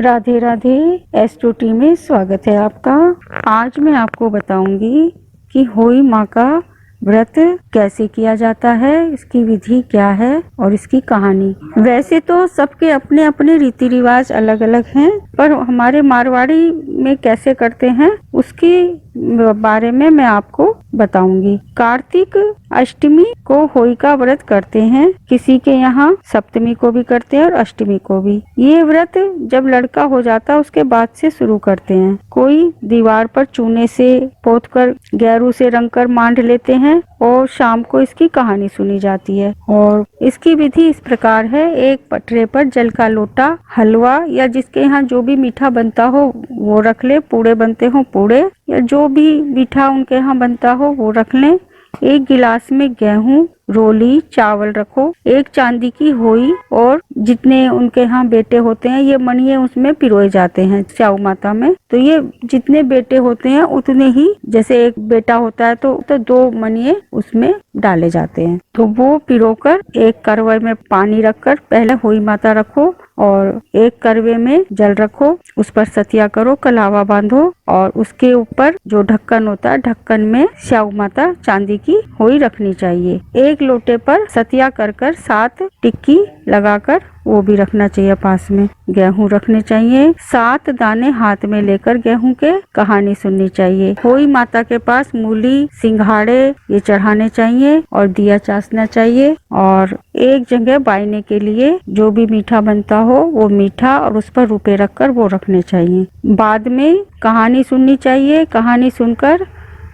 Radhe Radhe. S2T में स्वागत है आपका। आज मैं आपको बताऊंगी कि होई माँ का व्रत कैसे किया जाता है, इसकी विधि क्या है और इसकी कहानी। वैसे तो सबके अपने अपने रीति रिवाज अलग अलग हैं, पर हमारे मारवाड़ी में कैसे करते हैं उसके बारे में मैं आपको बताऊंगी। कार्तिक अष्टमी को होई का व्रत करते हैं। किसी के यहाँ सप्तमी को भी करते हैं और अष्टमी को भी। ये व्रत जब लड़का हो जाता है उसके बाद से शुरू करते हैं। कोई दीवार पर चूने से पोतकर गैरू से रंग कर मांड लेते हैं और शाम को इसकी कहानी सुनी जाती है। और इसकी विधि इस प्रकार है। एक पटरे पर जल का लोटा, हलवा या जिसके यहाँ जो भी मीठा बनता हो वो रख ले। पूड़े बनते हो पूड़े, या जो भी मीठा उनके यहाँ बनता हो वो रख लें। एक गिलास में गेहूं, रोली, चावल रखो। एक चांदी की होई और जितने उनके यहाँ बेटे होते हैं ये मणिये उसमें पिरोए जाते हैं स्याऊ माता में। तो ये जितने बेटे होते हैं उतने ही, जैसे एक बेटा होता है तो 2 मणिये उसमें डाले जाते हैं। तो वो पिरोकर एक करवे में पानी रखकर पहले होई माता रखो और एक करवे में जल रखो। उस पर सतिया करो, कलावा बांधो और उसके ऊपर जो ढक्कन होता है ढक्कन में स्याऊ माता चांदी की होई रखनी चाहिए। एक लोटे पर सतिया कर 7 टिक्की लगाकर वो भी रखना चाहिए। पास में गेहूं रखने चाहिए। 7 दाने हाथ में लेकर गेहूं के कहानी सुननी चाहिए। होई माता के पास मूली, सिंघाड़े ये चढ़ाने चाहिए और दिया चासना चाहिए। और एक जगह बायने के लिए जो भी मीठा बनता हो वो मीठा और उस पर रुपए रखकर वो रखने चाहिए। बाद में कहानी सुननी चाहिए। कहानी सुनकर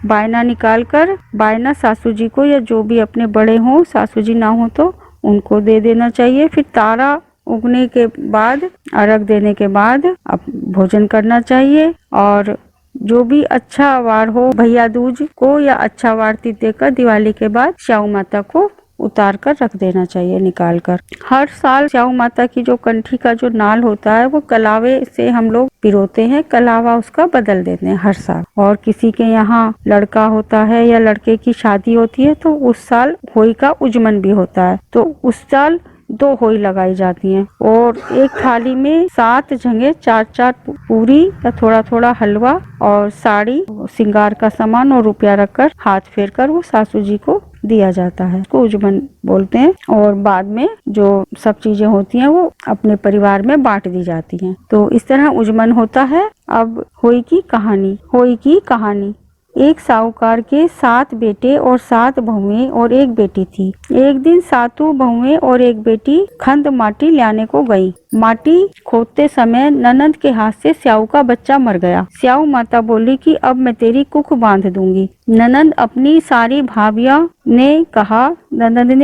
बायना निकालकर बायना सासू जी को या जो भी अपने बड़े हों, सासू जी ना हो तो उनको दे देना चाहिए। फिर तारा उगने के बाद, अर्घ देने के बाद अब भोजन करना चाहिए। और जो भी अच्छा वार हो भैया दूज को या अच्छा वार तिथि देकर दिवाली के बाद स्याऊ माता को उतार कर रख देना चाहिए निकाल कर। हर साल स्याऊ माता की जो कंठी का जो नाल होता है वो कलावे से हम लोग पिरोते हैं, कलावा उसका बदल देते हैं हर साल। और किसी के यहाँ लड़का होता है या लड़के की शादी होती है तो उस साल होई का उजमन भी होता है, तो उस साल 2 होई लगाई जाती हैं। और एक थाली में 7 जगह 4-4 पूरी या थोड़ा थोड़ा हलवा और साड़ी, श्रृंगार का सामान और रुपया रखकर हाथ फेर कर वो सासू जी को दिया जाता है। उसको उजमन बोलते हैं। और बाद में जो सब चीजें होती हैं वो अपने परिवार में बांट दी जाती हैं। तो इस तरह उजमन होता है। अब होई की कहानी। होई की कहानी। एक साहूकार के 7 बेटे और 7 बहुएं और एक बेटी थी। एक दिन 7 बहुएं और एक बेटी खंड माटी लाने को गई। माटी खोदते समय ननंद के हाथ से स्याऊ का बच्चा मर गया। स्याऊ माता बोली कि अब मैं तेरी कुख बांध दूंगी। ननंद अपनी सारी भाभियां ने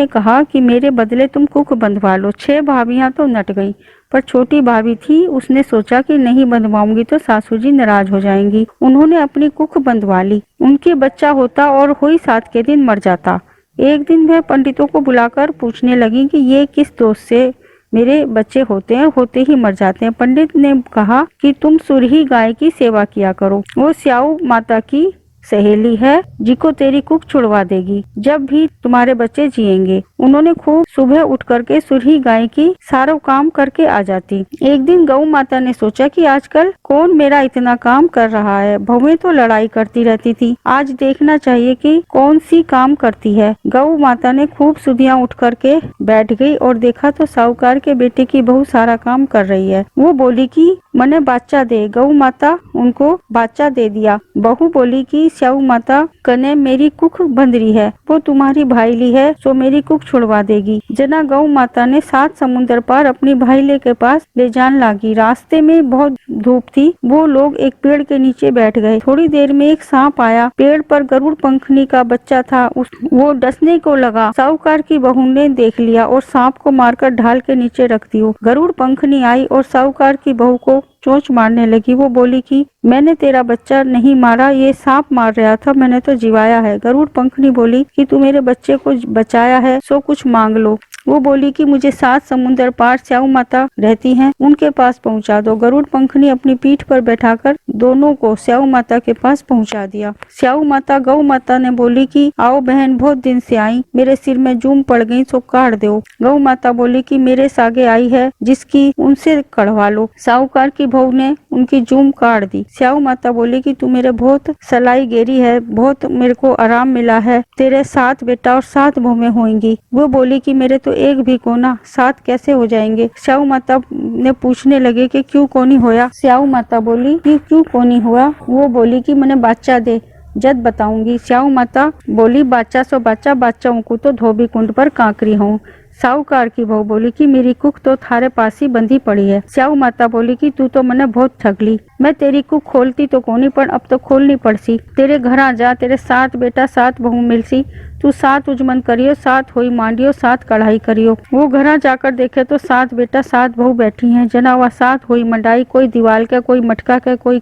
कहा कि मेरे बदले तुम कुख बंधवा लो। 6 भाभियां तो नट गई, पर छोटी भाभी थी, उसने सोचा कि नहीं बंधवाऊंगी तो सासू जी नाराज हो जाएंगी। उन्होंने अपनी कुख बंधवा ली। उनके बच्चा होता और होई 7 के दिन मर जाता। एक दिन वह पंडितों को बुलाकर पूछने लगी कि ये किस दोष से मेरे बच्चे होते हैं, होते ही मर जाते हैं। पंडित ने कहा कि तुम सुरही गाय की सेवा किया करो, वो स्याऊ माता की सहेली है जिको तेरी कुख छुड़वा देगी, जब भी तुम्हारे बच्चे जिएंगे। उन्होंने खूब सुबह उठ करके सुरही गाय की सारा काम करके आ जाती। एक दिन गौ माता ने सोचा कि आजकल कौन मेरा इतना काम कर रहा है, बहुएं तो लड़ाई करती रहती थी, आज देखना चाहिए कि कौन सी काम करती है। गौ माता ने खूब सुबह उठ करके बैठ गई और देखा तो साहूकार के बेटे की बहू सारा काम कर रही है। वो बोली कि मने बाच्चा दे। गौ माता उनको बाच्चा दे दिया। बहू बोली कि स्याऊ माता कने मेरी कुख बंध रही है, वो तुम्हारी भाईली है सो मेरी कुख छुड़वा देगी। जना गौ माता ने 7 समुद्र पार अपनी भाईले के पास ले जान लागी। रास्ते में बहुत धूप थी। वो लोग एक पेड़ के नीचे बैठ गए। थोड़ी देर में एक सांप आया। पेड़ पर गरुड़ पंखनी का बच्चा था, वो डसने को लगा। साहूकार की बहू ने देख लिया और सांप को मारकर ढाल के नीचे रख दिया। गरुड़ पंखनी आई और साहूकार की बहू को चोंच मारने लगी। वो बोली कि मैंने तेरा बच्चा नहीं मारा, ये सांप मार रहा था, मैंने तो जिवाया है। गरुड़ पंखनी बोली कि तू मेरे बच्चे को बचाया है सो कुछ मांग लो। वो बोली कि मुझे 7 समुंदर पार स्याऊ माता रहती हैं, उनके पास पहुंचा दो। गरुड़ पंखनी अपनी पीठ पर बैठाकर दोनों को स्याऊ माता के पास पहुंचा दिया। स्याऊ माता गौ माता ने बोली कि आओ बहन, बहुत दिन से आई, मेरे सिर में जूम पड़ गई सो काट दो। गौ माता बोली कि मेरे सागे आई है जिसकी, उनसे कढ़वा लो। साहूकार की बहू ने उनकी जूम काट दी। स्याऊ माता बोली कि तू मेरे बहुत सलाई गेरी है, बहुत मेरे को आराम मिला है, तेरे 7 बेटा और 7 बहुएं होंगी। वो बोली कि मेरे तो एक भी कोना, 7 कैसे हो जाएंगे। स्याऊ माता ने पूछने लगे कि क्यों कोनी होया। स्याऊ माता बोली कि क्यों कोनी हुआ। वो बोली कि मैंने बाच्चा दे, जद बताऊंगी। स्याऊ माता बोली बाच्चा सो बाच्चा, बाच्चाओं को तो धोबी कुंड पर कांकरी हूँ। साहूकार की बहू बोली कि मेरी कुक तो थारे पास ही बंधी पड़ी है। स्याऊ माता बोली कि तू तो मने बहुत ठगली, मैं तेरी कुक खोलती तो कोनी, पर अब तो खोलनी पड़सी। तेरे घर आ जा, तेरे 7 बेटा 7 बहू मिलसी, तू 7 उजमन करियो, 7 होई मांडियो, 7 कढ़ाई करियो। वो घर जाकर देखे तो 7 बेटा 7 बहू बैठी हैं। जना हुआ 7 होई मंडाई, कोई दीवाल के, कोई मटका के, कोई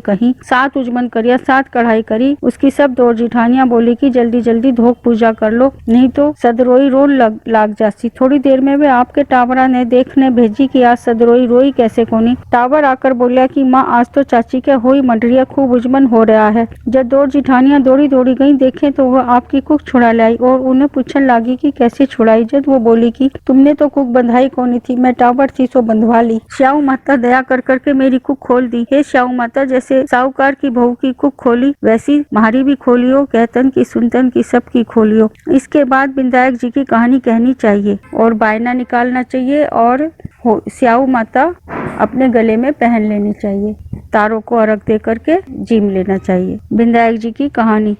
कहीं 7 उजमन करिया, 7 कढ़ाई करी। उसकी सब दौड़ जिठानियां बोली कि जल्दी जल्दी धोक पूजा कर लो, नहीं तो सदरोई रोल लाग जासी। थोड़ी देर में वे आपके टावरा ने देखने भेजी कि आज सदरोई रोई कैसे कोनी। टावर आकर बोलिया कि माँ आज तो चाची के होई मंडरिया खूब उजमन हो रहा है। जब दौड़ जिठानियां दौड़ी दौड़ी गई, देखे तो वह आपकी कुक छुड़ा लाई और उन्हें पूछने लगी कि कैसे छुड़ाई। जब वो बोली कि तुमने तो कुक बंधाई कोनी थी, मैं टावर थी सो बंधवा ली। स्याऊ माता दया कर करके मेरी कुक खोल दी। हे स्याऊ माता, जैसे साहूकार की बहू की कुक खोली वैसी म्हारी भी खोलियो, कहतन की सुनतन की सबकी खोलियो। इसके बाद विधायक जी की कहानी कहनी चाहिए और बायना निकालना चाहिए और स्याऊ माता अपने गले में पहन लेनी चाहिए, तारों को अर्घ दे करके जीम लेना चाहिए। विधायक जी की कहानी।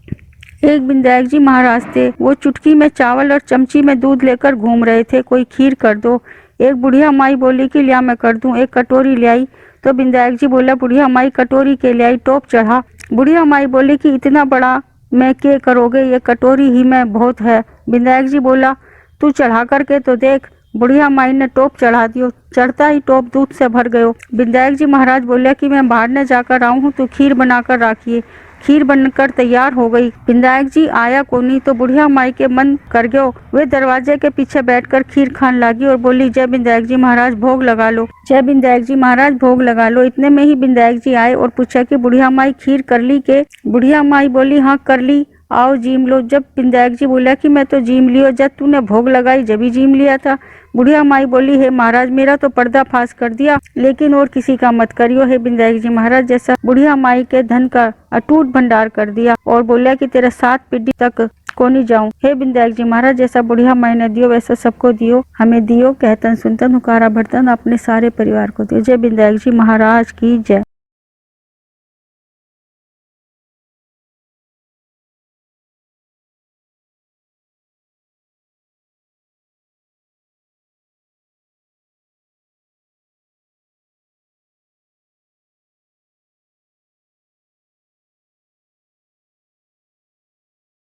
एक विधायक जी महाराज थे, वो चुटकी में चावल और चमची में दूध लेकर घूम रहे थे। कोई खीर कर दो। एक बुढ़िया माई बोली कि लिया मैं कर दूं। एक कटोरी ले आई तो विधायक जी बोला बुढ़िया माई कटोरी के ले आई, टोप चढ़ा। बुढ़िया माई बोली कि इतना बड़ा मैं क्या करोगे, ये कटोरी ही में बहुत है। विधायक जी बोला तू चढ़ा करके तो देख। बुढ़िया माई ने टोप चढ़ा दियो, चढ़ता ही टोप दूध से भर गयो। विधायक जी महाराज बोले कि मैं बाहर न जाकर आऊं हूँ, तो खीर बनाकर रखिए। खीर बनकर तैयार हो गई। विधायक जी आया कोनी तो बुढ़िया माई के मन कर गयो। वे दरवाजे के पीछे बैठकर खीर खान लगी और बोली जय विधायक जी महाराज भोग लगा लो, जय विधायक जी महाराज भोग लगा लो। इतने में ही विधायक जी आए और पूछा कि बुढ़िया माई खीर कर ली के। बुढ़िया माई बोली हाँ कर ली, आओ जीम लो। जब विधायक जी बोला कि मैं तो जीम लियो, जब तूने भोग लगाई जब ही जीम लिया था। बुढ़िया माई बोली हे महाराज मेरा तो पर्दा फाश कर दिया, लेकिन और किसी का मत करियो। हे विधायक जी महाराज जैसा बुढ़िया माई के धन का अटूट भंडार कर दिया और बोला कि तेरा 7 पीढ़ी तक को नहीं जाऊं। हे विधायक जी महाराज जैसा बुढ़िया माई ने दियो वैसा सबको दियो, हमें दियो। कहतन सुनतन हुकारा भरतन अपने सारे परिवार को दियो। जय विधायक जी महाराज की जय।